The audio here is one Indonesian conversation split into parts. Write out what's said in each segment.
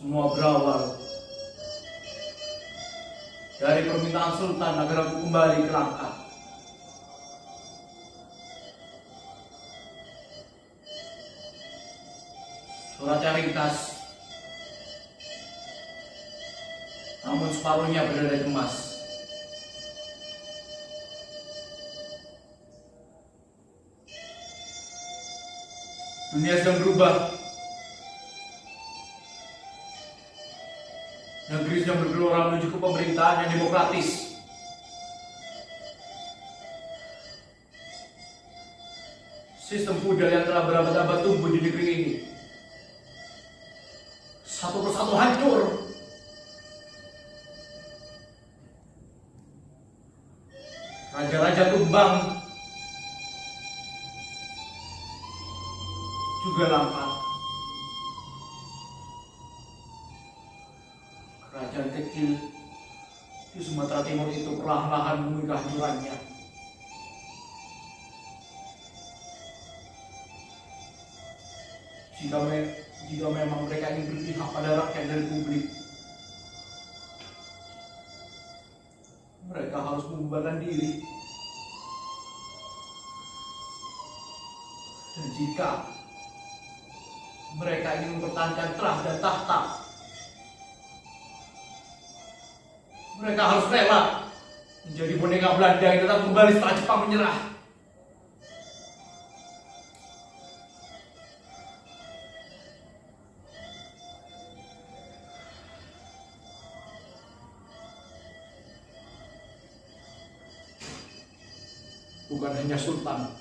Semua berawal dari permintaan Sultan agar aku kembali ke Langkat. Suratnya ringkas, namun separuhnya bernada emas. Dunia sedang berubah. Negeri sedang bergelora menuju ke pemerintahan yang demokratis. Sistem feudal yang telah berabad-abad tumbuh di negeri ini satu persatu hancur. Raja-raja tumbang, juga langkat. Kerajaan kecil di Sumatera Timur itu perlahan-lahan memenuhi kehancurannya. Jika memang mereka ingin berpihak pada rakyat dan publik, mereka harus membubarkan diri. Dan jika mereka ingin mempertahankan terah dan tahta, mereka harus rela menjadi boneka Belanda yang tetap kembali setelah Jepang menyerah. Bukan hanya Sultan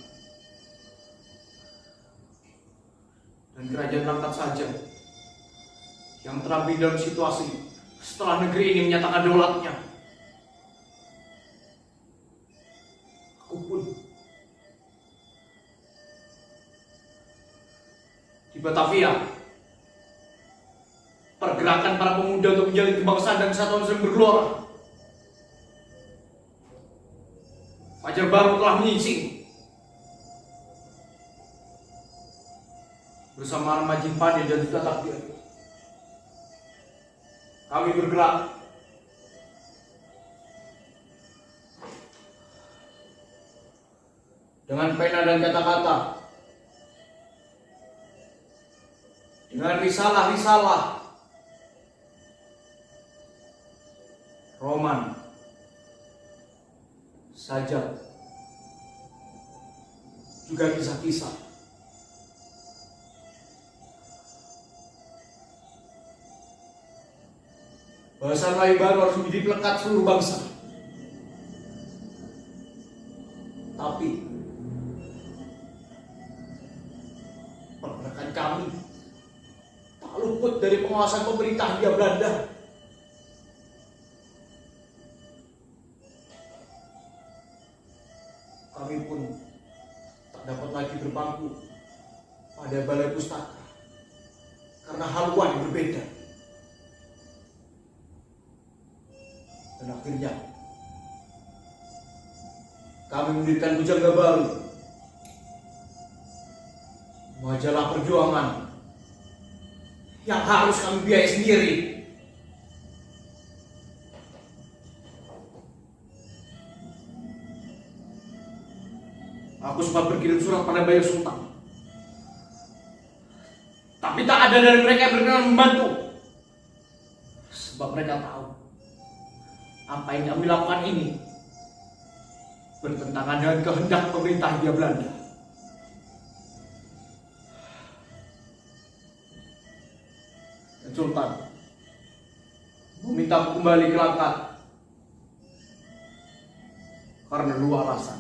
dan kerajaan Langkat saja yang terapi dalam situasi setelah negeri ini menyatakan daulatnya. Aku pun di Batavia, pergerakan para pemuda untuk menjalin kebangsaan dan kesatuan sedang bergelora. Fajar baru telah menyingsing. Bersama Majin Pade dan Duta Takdir, kami bergerak dengan pena dan kata-kata, dengan risalah-risalah, roman, sajak, juga kisah-kisah. Bahasa Melayu baru harus menjadi pelekat seluruh bangsa. Tapi pergerakan kami tak luput dari pengawasan pemerintah Hindia Belanda. Kami pun tak dapat lagi berbangku pada balai pustaka karena haluan yang berbeda. Dan akhirnya kami mendirikan Bujangga Baru, majalah perjuangan yang harus kami biayai sendiri. Aku sempat berkirim surat pada Bayu Sultan, tapi tak ada dari mereka yang berkenan membantu, sebab mereka tahu apa yang kami lakukan ini bertentangan dengan kehendak pemerintah Hindia Belanda. Dan Sultan meminta aku kembali ke Langkat karena dua alasan.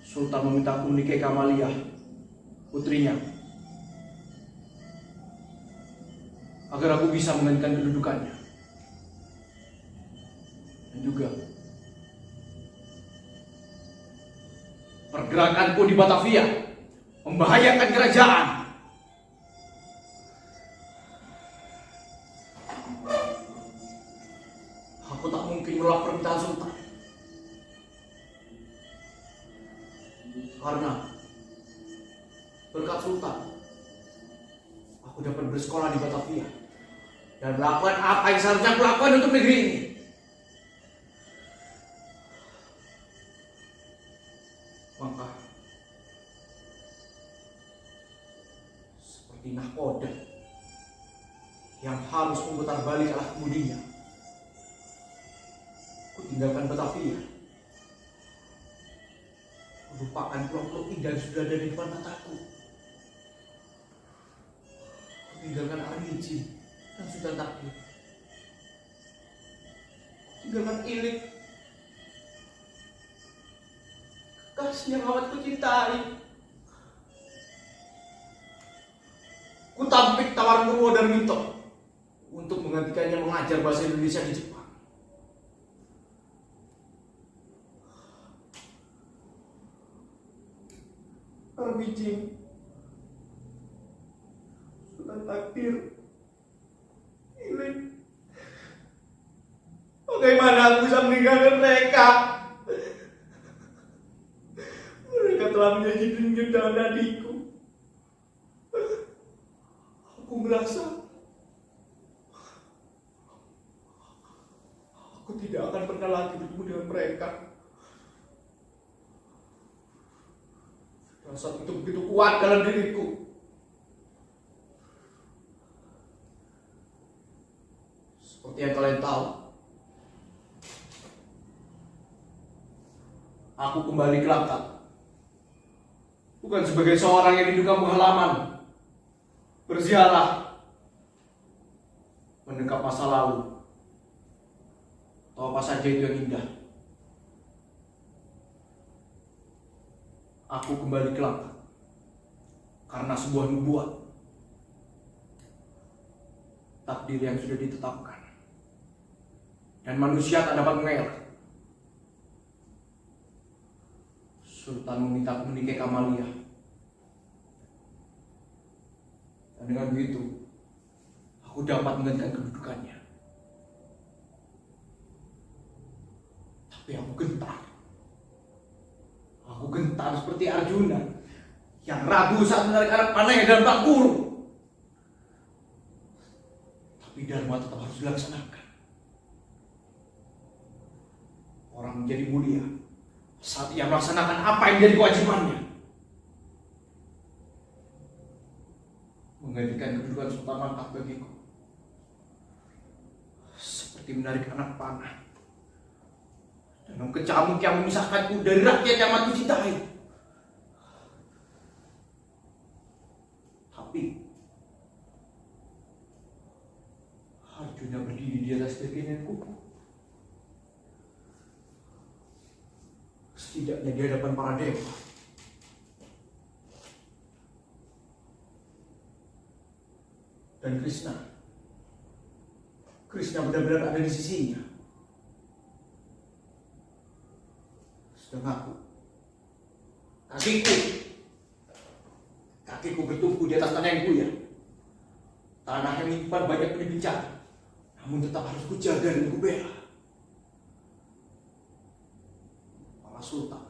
Sultan meminta aku menikahi Kamaliah, putrinya, agar aku bisa menggantikan kedudukannya. Dan juga pergerakanku di Batavia membahayakan kerajaan. Aku tak mungkin menolak permintaan Sultan, karena bersekolah di Batavia dan melakukan apa yang seharusnya aku lakukan untuk negeri ini. Maka seperti nahkoda yang harus memutar balik arah kemudinya, aku tinggalkan Batavia, melupakan pulau-pulau indah yang sudah ada di depan mataku. Aku tinggalkan Arnici yang sudah takdir, tinggalkan Ilik, kekasih yang amat kucintai. Ku tampik tawaran Purwo Darminto untuk menggantikannya mengajar bahasa Indonesia di Jepang. Arnici sudah takdir. Ilik, bagaimana aku bisa meninggalkan mereka? Mereka telah menjadi denyut dalam nadiku. Aku merasa aku tidak akan pernah lagi bertemu dengan mereka. Rasa itu begitu kuat dalam diriku. Seperti yang kalian tahu, aku kembali ke Langkat bukan sebagai seorang yang rindu kampung halaman, berziarah, mendekap masa lalu, atau apa saja itu yang indah. Aku kembali ke Langkat karena sebuah nubuat, takdir yang sudah ditetapkan, dan manusia tak dapat mengelak. Sultan meminta aku menikahi Kamalia, dan dengan begitu aku dapat menggantikan kedudukannya. Tapi aku gentar. Aku gentar seperti Arjuna yang ragu saat menarik anak panahnya dalam bak guru. Tapi dharma tetap harus dilaksanakan. Orang menjadi mulia saat ia melaksanakan apa yang menjadi kewajibannya. Menggantikan kedudukan Sultan Langkat bagiku seperti menarik anak panah dan kecamuk yang memisahkanku dari rakyat yang amat kucintai. Tapi Arjuna berdiri di atas bagian kuku. Setidaknya di hadapan para dewa. Dan Krishna benar-benar ada di sisinya. Sedang kakiku bertumpu di atas tanah yang buyar, tanah yang menyimpan banyak benih bencana, namun tetap harus kujaga dan kubela. Para sultan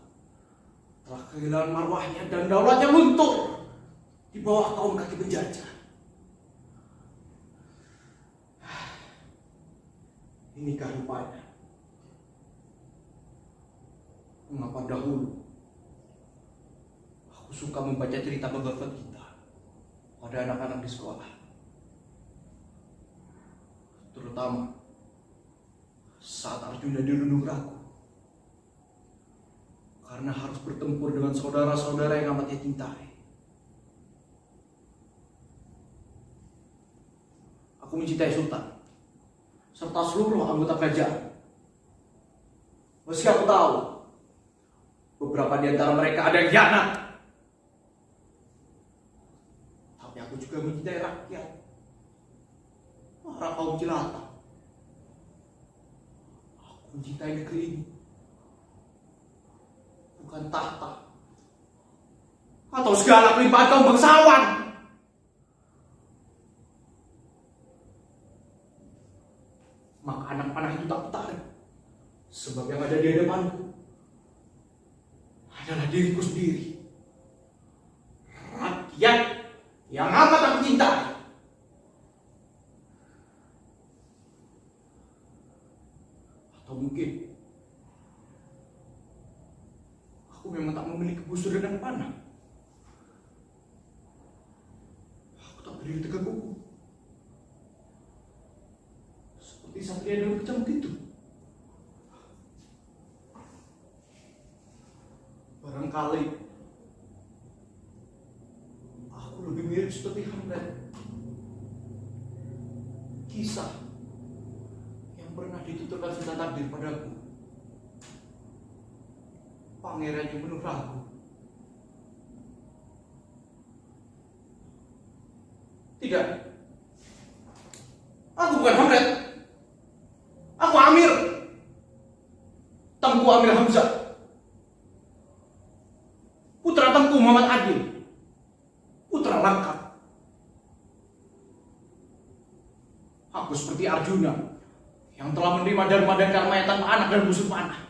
telah kehilangan marwahnya dan daulatnya luntur di bawah kaum kaki penjajah. Inikah rupanya mengapa dahulu aku suka membaca cerita Bhagavad Gita pada anak-anak di sekolah, terutama saat Arjuna dirundung ragu karena harus bertempur dengan saudara-saudara yang amat ia cintai. Aku mencintai Sultan serta seluruh anggota kerajaan. Meski aku tahu beberapa di antara mereka ada yang hianat, tapi aku juga mencintai rakyat, para kaum jelata. Aku mencintai negeri ini, bukan tahta atau segala kelimpahan kaum bangsawan. Maka anak panah itu tak tertarik, sebab yang ada di hadapanku adalah diriku sendiri, rakyat yang amat aku cintai. Atau mungkin aku memang tak memiliki busur dan panah. Aku tak berdiri tegak kuku seperti satria dalam kecamuk itu. Barangkali aku lebih mirip seperti Hamlet, kisah yang pernah dituturkan sudah takdir padaku. Pangeran yang penuh ragu. Tidak, aku bukan Hamlet. Aku Amir, Tengku Amir Hamzah, putra Tengku Muhammad Adil, putra lengkap. Aku seperti Arjuna yang telah menerima dharma dan karma tanpa anak dan busur panah.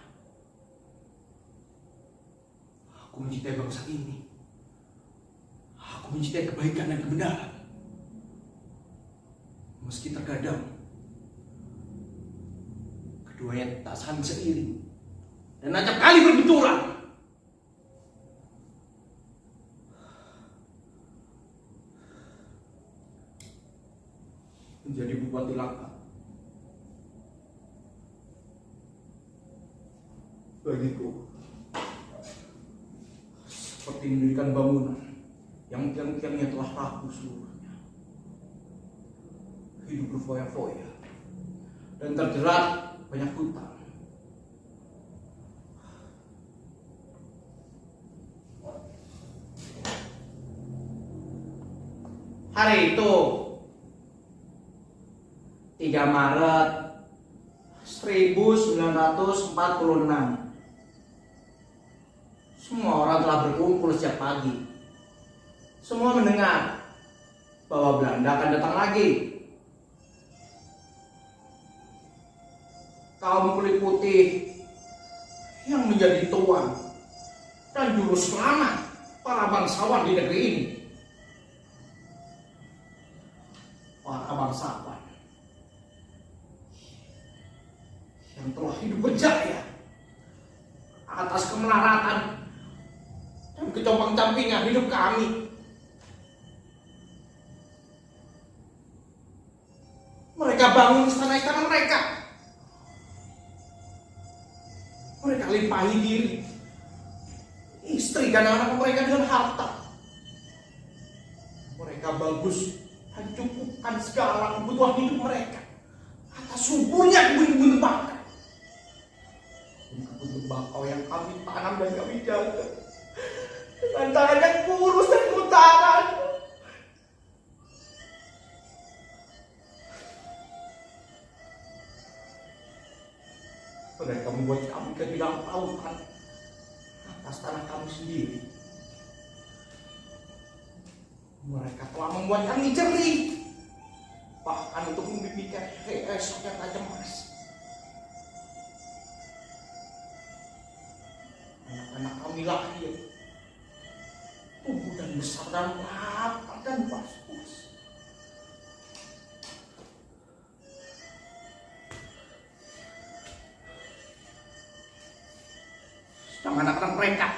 Aku mencintai bangsa ini. Aku mencintai kebaikan dan kebenaran. Meski terkadang keduanya tak saling seiring dan acap kali berbenturan. Menjadi bupati Langkat bagiku seperti mendirikan bangunan yang tiang-tiangnya telah rapuh seluruhnya, hidup berfoya-foya dan terjerat banyak hutang. Hari itu 3 Maret 1946. Semua orang telah berkumpul sejak pagi. Semua mendengar bahwa Belanda akan datang lagi. Kaum kulit putih yang menjadi tuan dan juru selamat para bangsawan di negeri ini. Para bangsawan yang telah hidup berjaya atas kemelaratan dan kecompang-campingan hidup kami. Mereka bangun istana-istana mereka. Mereka limpahi diri istri dan anak mereka dengan harta. Mereka bagus dan cukupkan segala kebutuhan hidup mereka atas suburnya kebun-kebun tembakau. Kebun tembakau yang kami tanam dan kami jaga dengan tangan yang kurus dan putaran. Mereka membuat kami kehilangan tautan atas tanah kami sendiri. Mereka telah membuat kami jerih, bahkan untuk memimpikan esok yang tak cemas. Anak-anak kami lahir, tumbuh dan besar dan lapar dan puas-puas. Sedang anak-anak mereka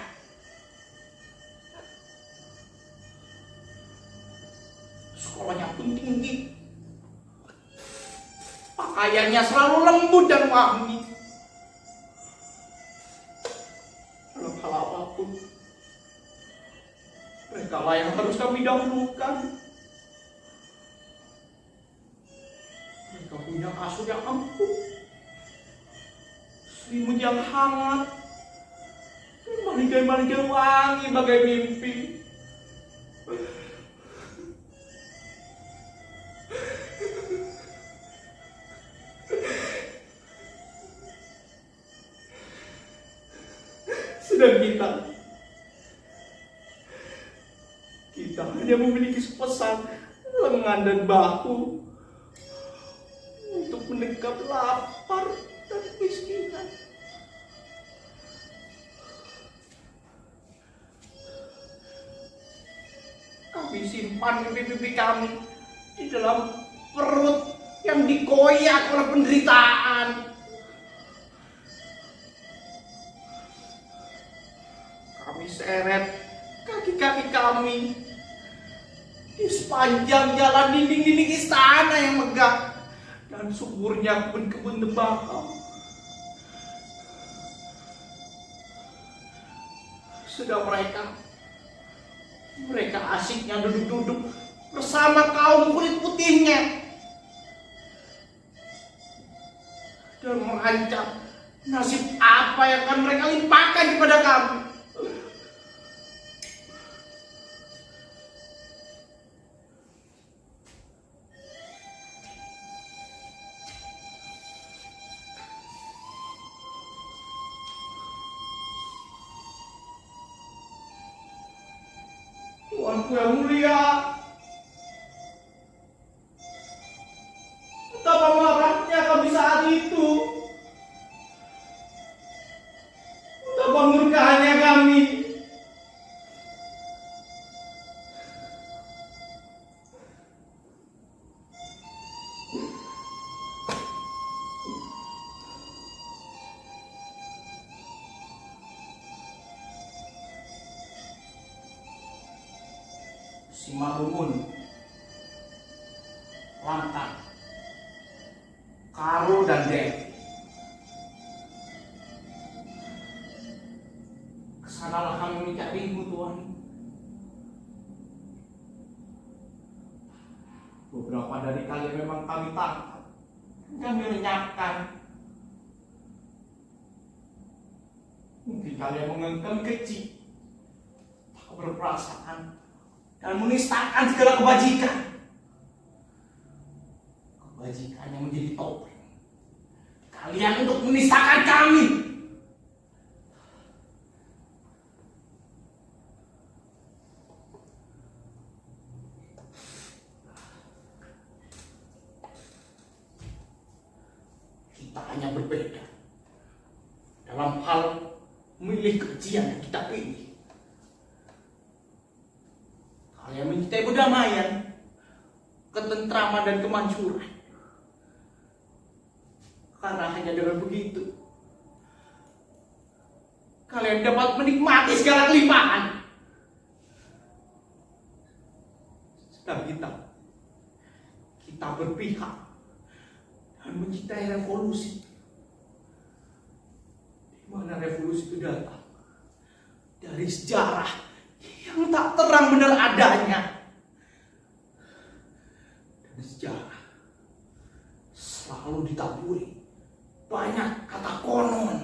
sekolahnya pun tinggi, pakaiannya selalu lembut dan wangi. Dalam hal apapun, mereka lah yang harus kami dahulukan. Mereka punya kasur yang empuk, selimut yang hangat, maligai-maligai wangi bagai mimpi. Sedang kita hanya memiliki sepasang lengan dan bahu untuk mendekat lapar dan kemiskinan. Kami simpan mimpi-mimpi kami di dalam perut yang dikoyak oleh penderitaan. kami seret kaki-kaki kami di sepanjang jalan dinding-dinding istana yang megah dan suburnya kebun-kebun tembakau. Sudah mereka asiknya duduk-duduk bersama kaum kulit putihnya dan merancang nasib apa yang akan mereka limpahkan kepada kami. Tuanku yang mulia, betapa marahnya kami saat itu, betapa murkanya kami. Simalungun, Lantang, Karo dan Dev. Kesanalah kami mencarimu, Tuhan. Beberapa dari kalian memang kami tangkap, kami lenyapkan. Mungkin kalian mengengkang keji, tak berperasaan, dan menistakan segala kebajikan. Kebajikan yang menjadi topeng kalian untuk menistakan kami. Kita hanya berbeda dalam hal memilih kebencian yang kita pilih. Kalian mencintai perdamaian, ketentraman dan kemansuran. Karena hanya dengan begitu kalian dapat menikmati segala kelimpahan. Sedang kita berpihak dan mencintai revolusi. Di mana revolusi itu datang dari sejarah yang tak terang benar adanya. Dan sejarah selalu ditaburi banyak kata konon.